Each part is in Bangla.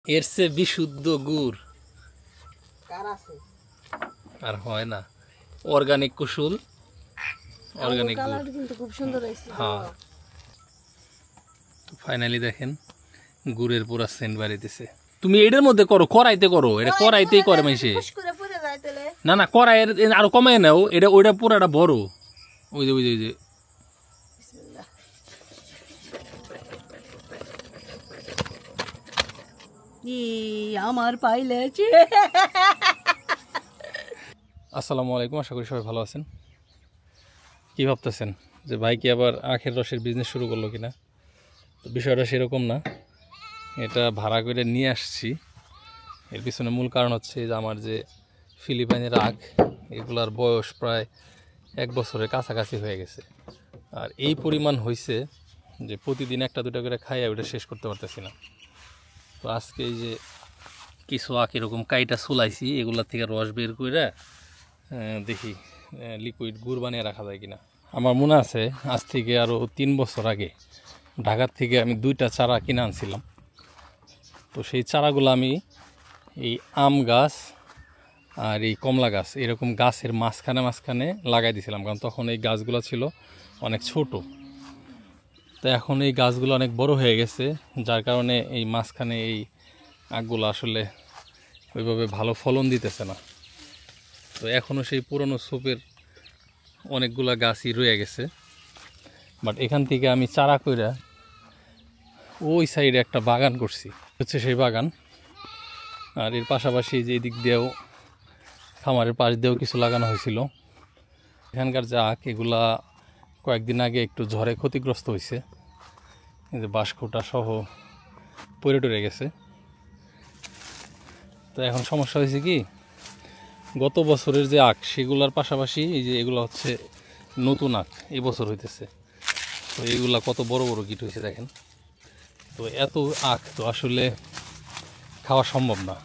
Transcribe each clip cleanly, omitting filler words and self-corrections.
এর চেয়ে বিশুদ্ধ গুড় আর হয় না। অর্গানিক কুসুল, অর্গানিক গুড় কিন্তু খুব সুন্দর হয়েছে। হ্যাঁ, ফাইনালি দেখেন গুড়ের পুরা সেন্ট বাড়িতেছে। তুমি এটার মধ্যে করো, কড়াইতে করো, এটা কড়াইতেই করে মাইসে। না না, কড়াইয়ের আরো কমাই নাও, এটা ওইটা পুরাটা বড়। ওই যে ওই যে ওই যে আমার পাইলেছে। আসসালামু আলাইকুম, আশা করি সবাই ভালো আছেন। কি ভাবতেছেন যে ভাই কি আবার আখের রসের বিজনেস শুরু করলো কিনা? তো বিষয়টা সেরকম না, এটা ভাড়া করে নিয়ে আসছি। এর পিছনে মূল কারণ হচ্ছে যে আমার যে ফিলিপাইনের আখ, এগুলার বয়স প্রায় 1 বছরের কাছাকাছি হয়ে গেছে। আর এই পরিমাণ হয়েছে যে প্রতিদিন একটা দুটা করে খাইয়া ওটা শেষ করতে পারতেছি না। তো আজকে এই যে কিছু আখ এরকম কাইটা চুলাইছি, এগুলার থেকে রস বের করে দেখি লিকুইড গুড় বানিয়ে রাখা যায় কিনা। আমার মনে আছে আজ থেকে আরও 3 বছর আগে ঢাকার থেকে আমি 2টা চারা কিনে আনছিলাম। তো সেই চারাগুলো আমি এই আম গাছ আর এই কমলা গাছ এরকম গাছের মাঝখানে লাগাই দিয়েছিলাম, কারণ তখন এই গাছগুলো ছিল অনেক ছোট। তো এখন এই গাছগুলো অনেক বড় হয়ে গেছে, যার কারণে এই মাঝখানে এই আখগুলো আসলে ওইভাবে ভালো ফলন দিতেছে না। তো এখনও সেই পুরনো সোপের অনেকগুলা গাছই রয়ে গেছে। বাট এখান থেকে আমি চারা কইরা ওই সাইডে একটা বাগান করছি, হচ্ছে সেই বাগান। আর এর পাশাপাশি যে দিক দিয়েও খামারের পাশ দিয়েও কিছু লাগানো হয়েছিল। এখানকার যে আখ, এগুলা কয়েকদিন আগে একটু ঝড়ে ক্ষতিগ্রস্ত হয়েছে, এই যে বাঁশখুঁটা সহ পড়ে টরে গেছে। তো এখন সমস্যা হয়েছে কি, গত বছরের যে আখ সেগুলার পাশাপাশি এই যে এগুলো হচ্ছে নতুন আখ এই বছর হইতেছে। তো এইগুলা কত বড় বড় গিট হয়েছে দেখেন। তো এত আখ তো আসলে খাওয়া সম্ভব না,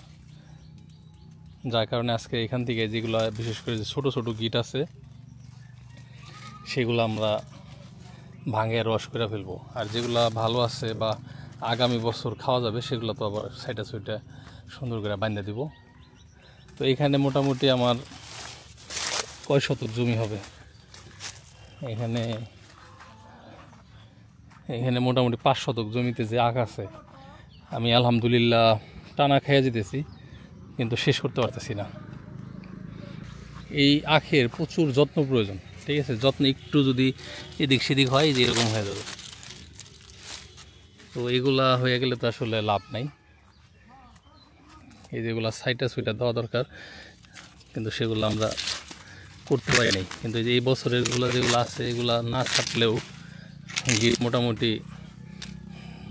যার কারণে আজকে এখান থেকে যেগুলো বিশেষ করে যে ছোটো ছোটো গিট আছে সেগুলো আমরা ভাঙে রস করে ফেলবো। আর যেগুলো ভালো আছে বা আগামী বছর খাওয়া যাবে সেগুলো তো আবার সাইডে সুইডে সুন্দর করে বাঁধে দিব। তো এইখানে মোটামুটি আমার কয় শতক জমি হবে, এখানে মোটামুটি 5 শতক জমিতে যে আখ আছে, আমি আলহামদুলিল্লাহ টানা খেয়ে যেতেছি, কিন্তু শেষ করতে পারতেছি না। এই আখের প্রচুর যত্ন প্রয়োজন, ঠিক আছে? যত্ন একটু যদি এদিক সেদিক হয় যে এরকম হয়ে যাবে। তো এগুলা হয়ে গেলে তো আসলে লাভ নাই। এই যেগুলো সাইটা সুইটা দেওয়া দরকার, কিন্তু সেগুলো আমরা করতে পারি নাই। কিন্তু এই বছরের যেগুলো আছে এগুলা না ছাটলেও গিট মোটামুটি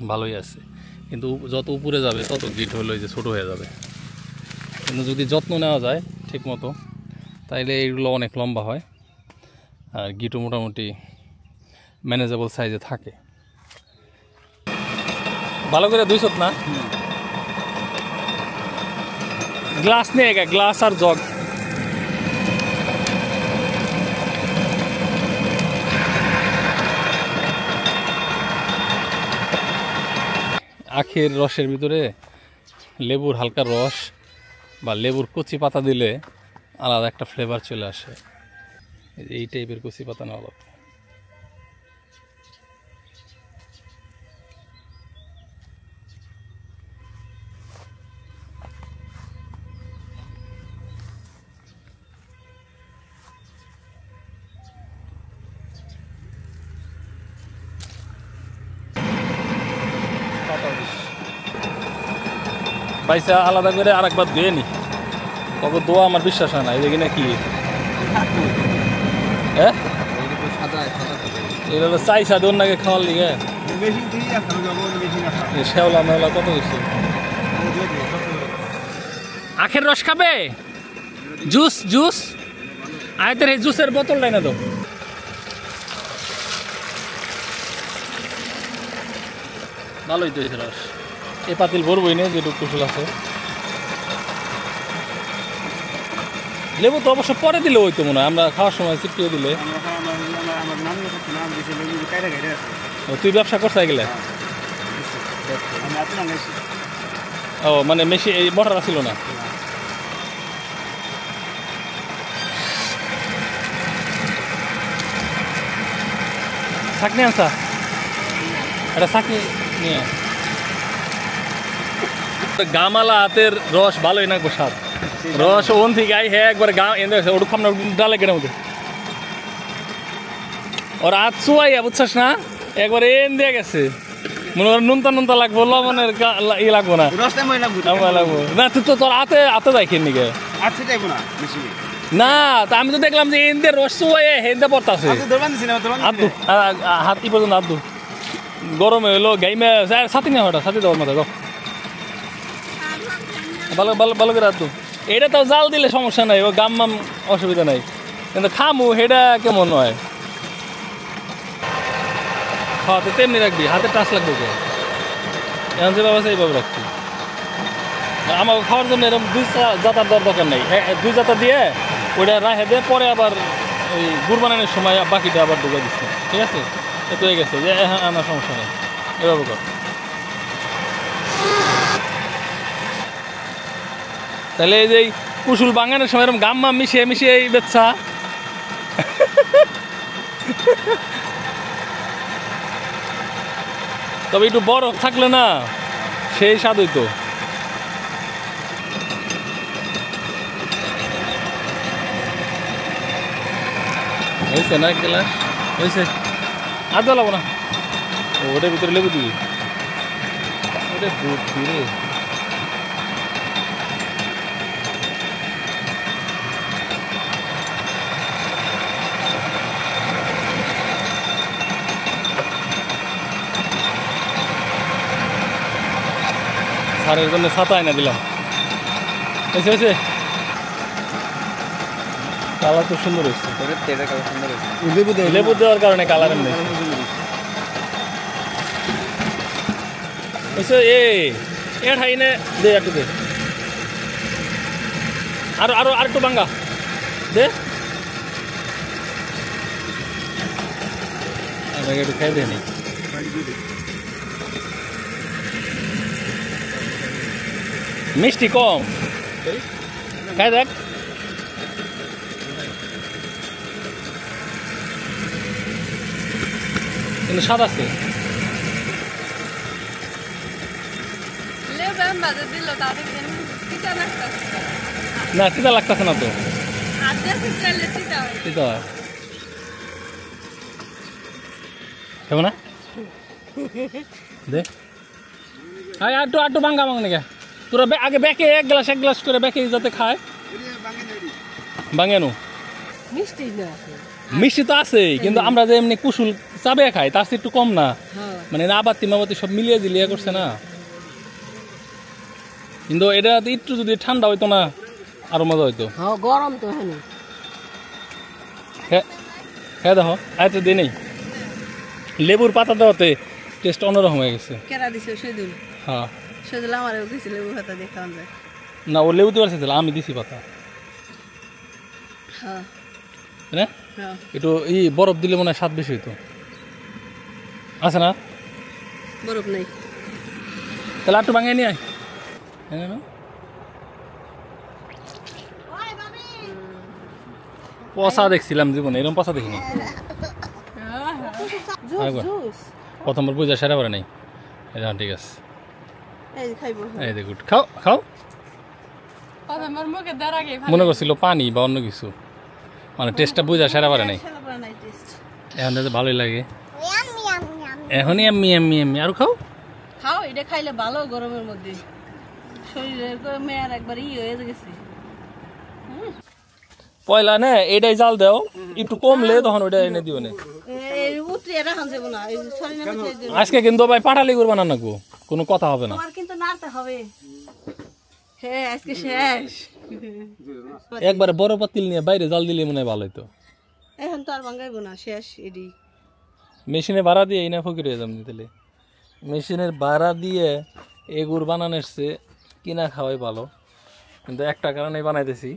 ভালোই আছে, কিন্তু যত উপরে যাবে তত গিট হলো যে ছোটো হয়ে যাবে। কিন্তু যদি যত্ন নেওয়া যায় ঠিক মতো তাইলে এইগুলো অনেক লম্বা হয় আর গিটও মোটামুটি ম্যানেজেবল সাইজে থাকে। ভালো করে 200 না গ্লাস নিয়ে গে, গ্লাস আর জগ। আখের রসের ভিতরে লেবুর হালকা রস বা লেবুর কচি পাতা দিলে আলাদা একটা ফ্লেভার চলে আসে। এই টাইপের কচি পাতা নেওয়া লাগবে। বাইসা আলাদা করে আর একবার ধুয়ে নি, তবে দোয়া আমার বিশ্বাস হয় না। এই দেখি না কি হ্যাঁ এটা হলো চাই সাদে অন্যকে খাওয়ার লিগে শেওলা মেওলা কত কিছু। আখের রস খাবে? জুস জুস আয়তের এই জুসের বোতলটাই না তো। ভালোই তো হয়েছে রস। এই পাতিল ভরবই না যেটুকু কুশল আছে। লেবু তো অবশ্য পরে দিলে হইতো মনে হয়, আমরা খাওয়ার সময় চিপটিয়ে দিলে। তুই ব্যবসা করতে গেলে ও মানে মেশিন এই মোটর ছিল না। ছাকনি আনসা এটা ছাকনি নিয়ে গামালা হাতের রস ভালোই না স্বাদ রস ওন থেকে আই হ্যাঁ একবার গা এনে ওটু খামনা ডালে কেটে মধ্যে ওর হাত চুয়াইয়া বুঝছাস না একবার এন দিয়ে গেছে মনে কর নুনতা লাগবো লবণের ই লাগবো না লাগবো না তুই তো তোর হাতে হাতে যাই খেয়ে নিকে না তা আমি তো দেখলাম যে এন দিয়ে রস চুয়াই হেন্দে পড়তাছে হাত ই পর্যন্ত হাত দু গরমে হলো গাইমে ছাতি না হঠাৎ ছাতি দেওয়ার মাথায় ভালো ভালো ভালো করে হাত দু এটা তো জাল দিলে সমস্যা নাই ও গাম মাম অসুবিধা নাই কিন্তু খামু সেটা কেমন হয় হ্যাঁ তো তেমনি রাখবি হাতে টাচ লাগবে কে এখন যেভাবে আছে এইভাবে রাখবি আমার খাওয়ার জন্য এরকম দুই জাতার দরকার নেই দুই জাতা দিয়ে ওইটা রাখে দিয়ে পরে আবার ওই গুড় বানানোর সময় বাকিটা আবার ঢুকে দিচ্ছে ঠিক আছে এত হয়ে গেছে যে হ্যাঁ আমার সমস্যা নেই এভাবে কর তাহলে এই যে কুশুল বাঙানোর সময় এরকম গাম মাম মিশিয়ে মিশিয়ে এই বেচ্ছা তবে একটু বড় থাকলে না সেই স্বাদ হইতো হয়েছে না এক গ্লাস হয়েছে আর দেওয়া লাগবো না ওটার ভিতরে লেবু দিবি ওটা দুধ দিবে সারের জন্য ছাতা এনে দিলাম হয়েছে হয়েছে কালার তো সুন্দর হয়েছে লেবু দেওয়ার কারণে কালার এমনি হয়েছে এ ঠাইনে দে একটু দে আরো আরো আর একটু বাঙ্গা দে আমাকে একটু খাই দেয়নি মিষ্টি কম খাই দেখ কিন্তু স্বাদ আছে না তিতা লাগতেছে না তো তিতা হয় কেমন না দে আটটু আটটু ভাঙ্গা ভাঙ নাকি তোরা আগে ব্যাকে এক গ্লাস করে ব্যাকে যাতে খায় ভাঙেনু মিষ্টি তো আছেই কিন্তু আমরা যে এমনি কুসুল চাবে খাই তার একটু কম না মানে আবাতি মাবাতি সব মিলিয়ে জিলিয়ে করছে না কিন্তু এটা একটু যদি ঠান্ডা হইতো না আরো মজা হইতো গরম তো হ্যাঁ দেখো আয়তো দিয়ে নেই লেবুর পাতা দেওয়াতে টেস্ট অন্যরকম হয়ে গেছে হ্যাঁ না ও লেবু দেওয়ার চাইছিল আমি দিছি পাতা হ্যাঁ একটু বরফ দিলে মনে হয় স্বাদ বেশি হইতো আছে না বরফ নেই তাহলে একটু ভাঙিয়ে নিয়ে আয় পচা দেখছিলাম জীবনে এরকম পচা দেখিনি প্রথমবার বুঝা সেরা করে নাই এটা ঠিক আছে এই দেখ খাও খাও মনে করছিল পানি বা অন্য কিছু মানে টেস্টটা বুঝা সেরা পারে নাই এখন তো ভালোই লাগে এখনই এমনি এমনি এমনি আর খাও খাও এটা খাইলে ভালো গরমের মধ্যে শরীরের মেয়ার একবার হয়ে গেছে পয়লা নে এটাই জাল দাও একটু কমলে তখন ওটা এনে দিও না আজকে কিন্তু ভাই পাটালি করবা না নাকবো কোনো কথা হবে না কিন্তু নাড়তে হবে হ্যাঁ আজকে শেষ একবারে বড় পাতিল নিয়ে বাইরে জাল দিলে মনে হয় ভালো হইতো এখন তো আর ভাঙাইবো না শেষ এডি মেশিনে ভাড়া দিয়ে এই না ফকির হয়ে যাম তাহলে মেশিনের ভাড়া দিয়ে এগুর বানানোর চেয়ে কিনা খাওয়াই ভালো কিন্তু একটা কারণে বানাইতেছি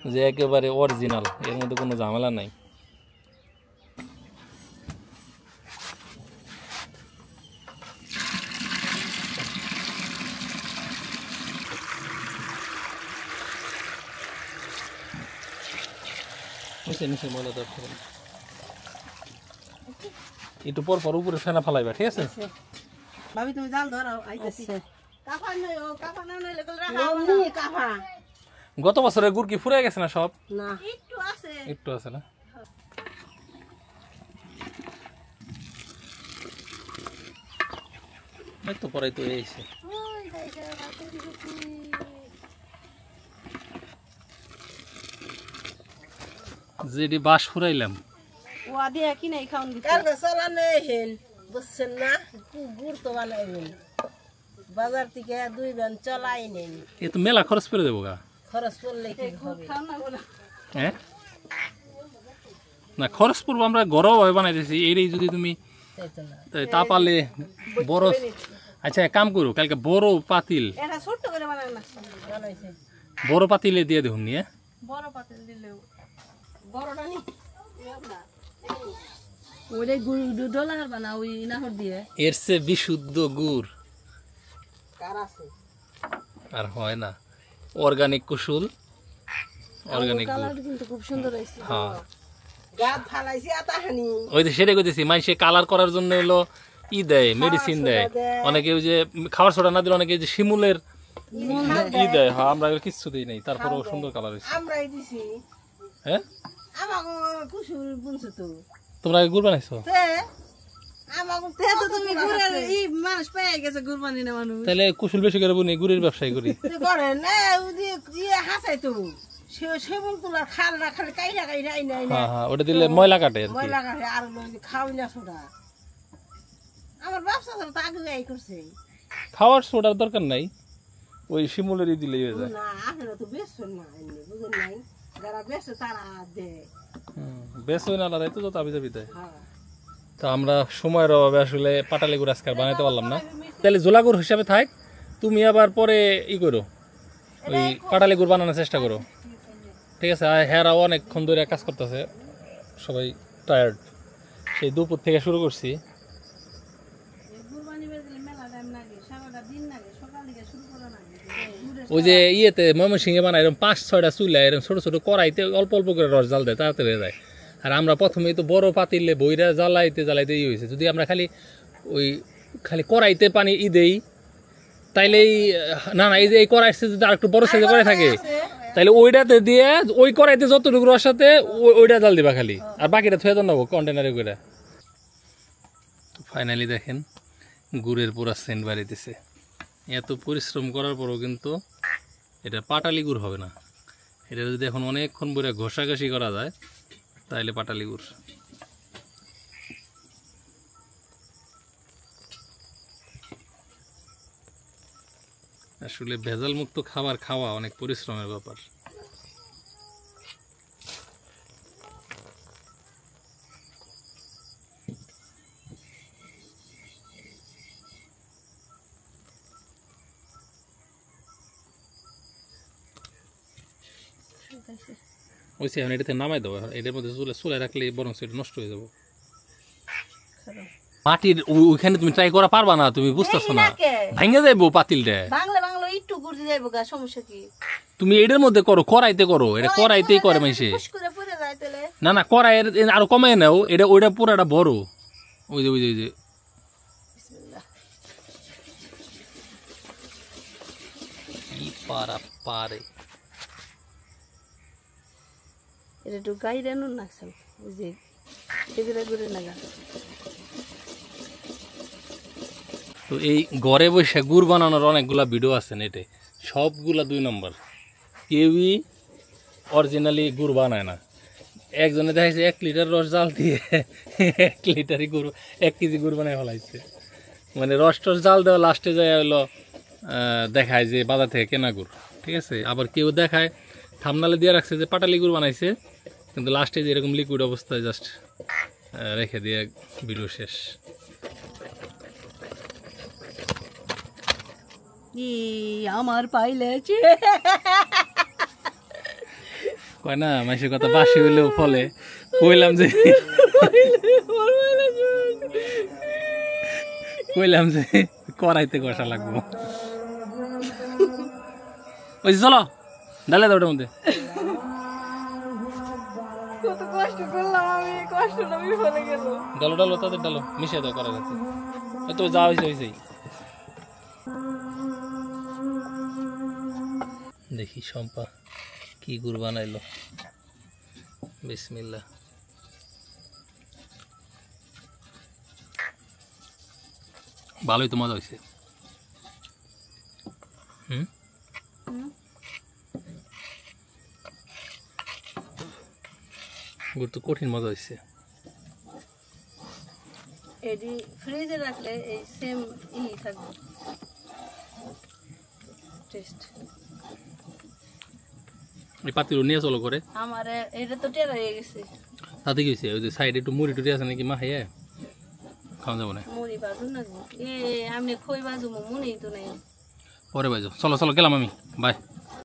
যে একেবারে অরিজিনাল এর মধ্যে কোনো ঝামেলা নাই নিচে ময়লা দেওয়া থাকবে না। একটু পর পর উপরে ফেনা ফালাইবা, ঠিক আছে? ভাবি তুমি জাল ধরাও আইতাছি কাফা নই ও কাফা না নইলে কল রাখা কাফা গত বছরের গুড় কি ফুরাই গেছে না সব? না একটু আছে না? তো পরে তো এইছে যেটি বাস ফুরাইলাম ও আদি কি নাই খাউন দিতে কালকে চলানে হেন বুঝছেন না গুড় তো বানাইবেন বাজার থেকে 2 বেন চলাই নেন এ তো মেলা খরচ করে দেবো গা খরচ করলে কি হবে হ্যাঁ না খরচ করবো আমরা ঘরও ভাবে বানাইতেছি এরই যদি তুমি তা পারলে বড় আচ্ছা এক কাম করো কালকে বড় পাতিল এটা ছোট করে বানাইছে বড় পাতিলে দিয়ে দেখুন নিয়ে বড় পাতিল দিলেও বড়টা নি ওরে গুড় ডলার বানা ওই নাহর দিয়ে এর সে বিশুদ্ধ গুড় কার আছে আর হয় না অর্গানিক কুসুল অর্গানিক গুড় কালার কিন্তু খুব সুন্দর হইছে হ্যাঁ গাদ ফালাইছি আতাহানি ওই যে সেটা কইতেছি মাইসে কালার করার জন্য হলো ই দেয় মেডিসিন দেয় অনেকে ওই যে খাবার সোডা না দিলে অনেকে যে শিমুলের ই দেয় হ্যাঁ আমরা কিছু দিই নাই তারপরেও সুন্দর কালার হয়েছে আমরাই দিছি হ্যাঁ আমাকে কুসুল বুনছো তো তোমরা গুড় বানাইছো আমাকে তো তুমি গুড়ের ই মানুষ পেয়ে গেছে গুড় বানি না মানুষ তাহলে কুসুল বেশি করে বুনি গুড়ের ব্যবসায় করি করেন না ওই ইয়ে হাসাই তো সেবন তোলার খাল না খালি কাইরা কাইরা আইনা হ্যাঁ হ্যাঁ ওটা দিলে ময়লা কাটে আর কি ময়লা কাটে আর খাওয়াই না সোডা আমার ব্যবসা তো আগে এই করছে খাওয়ার সোডার দরকার নাই ওই শিমুলেরই দিলেই হয়ে যায় না আপনারা তো বেচছেন না এমনি বুঝেন নাই যারা বেচে তারা দেয় বেশ হয় না আলাদাই তো তাবি যাবি দেয় হ্যাঁ তো আমরা সময়ের অভাবে আসলে পাটালি গুড় আজকাল বানাইতে পারলাম না তাহলে জোলা গুড় হিসাবে থাক তুমি আবার পরে ই করো ওই পাটালি গুড় বানানোর চেষ্টা করো ঠিক আছে হেরাও অনেকক্ষণ ধরে কাজ করতেছে সবাই টায়ার্ড সেই দুপুর থেকে শুরু করছি ওই যে ইয়েতে ময়মনসিংহে বানায় এরকম 5-6টা চুলা এরকম ছোট ছোট কড়াইতে অল্প অল্প করে রস জাল দেয় তাড়াতাড়ি হয়ে যায় আর আমরা প্রথমেই তো বড় পাতিলে বইরা জ্বালাইতে জ্বালাইতে ই হয়েছে যদি আমরা খালি কড়াইতে পানি ই দেই তাইলেই না এই যে এই কড়াই যদি আর একটু বড় সাইজে কড়াই থাকে তাহলে ওইটাতে দিয়ে ওই কড়াইতে যতটুকু রস সাথে ওইটা জাল দিবা খালি আর বাকিটা থুয়ে নেবো কন্টেনারে করে ফাইনালি দেখেন গুড়ের পুরা সেন্ট বাড়িতেছে এত পরিশ্রম করার পরও কিন্তু এটা পাটালি গুড় হবে না এটা যদি এখন অনেকক্ষণ বইরা ঘষাঘষি করা যায় তাহলে পাটালি গুড় আসলে ভেজাল মুক্ত খাবার খাওয়া অনেক পরিশ্রমের ব্যাপার ওই সে এটাতে নামাই দেবো এটার মধ্যে চুলে রাখলে বরং সেটা নষ্ট হয়ে যাবো মাটির ওইখানে তুমি ট্রাই করা পারবা না তুমি বুঝতেছো না ভাঙে যাইবো পাতিলটা বাংলা বাংলা একটু ঘুরতে যাইবো গা সমস্যা কি তুমি এটার মধ্যে করো কড়াইতে করো এটা কড়াইতেই করে মাইসে না না কড়াইয়ের আরো কমাই নাও এটা ওইটা পুরাটা বড় ওই যে ওই যে ওই যে পারা পারে এটা একটু গাই রেন না ওই যে এগুলো ঘুরে লাগা তো এই ঘরে বসে গুড় বানানোর অনেকগুলা ভিডিও আছে নেটে সবগুলা 2 নম্বর কেউই অরিজিনালি গুড় বানায় না একজনে দেখাইছে 1 লিটার রস জাল দিয়ে 1 লিটারই গুড় 1 কেজি গুড় বানায় ফেলাইছে মানে রস টস জাল দেওয়া লাস্টে যায় হলো দেখায় যে বাজার থেকে কেনা গুড় ঠিক আছে আবার কেউ দেখায় থামনালে দিয়ে রাখছে যে পাটালি গুড় বানাইছে কিন্তু লাস্টে যে এরকম লিকুইড অবস্থায় জাস্ট রেখে দিয়ে ভিডিও শেষ আমার পাইলেছে কয় না মাসের কথা বাসি হইলেও ফলে কইলাম যে কড়াইতে কষা লাগবো ওই চলো ডালে দাও ওটার মধ্যে ডালো ডালো তাদের ডালো মিশিয়ে দাও করা যাচ্ছে তো যা হয়েছে হয়েছেই দেখি শম্পা কি গুড় বানাইলো বিসমিল্লাহ ভালোই তো মজা হয়েছে গুড় তো কঠিন মজা হয়েছে এডি ফ্রিজে রাখলে এই সেম থাকবে টেস্ট এই পাতিল নিয়ে চলো করে আমার এটা তো টেরা হয়ে গেছে তাতে কি হয়েছে ওই যে সাইডে একটু মুড়ি টুড়ি আছে নাকি মা খাইয়ে খাওয়া যাবো না মুড়ি বাজু না আমি খই বাজু মুড়ি তো নাই পরে বাজো চলো চলো গেলাম আমি বাই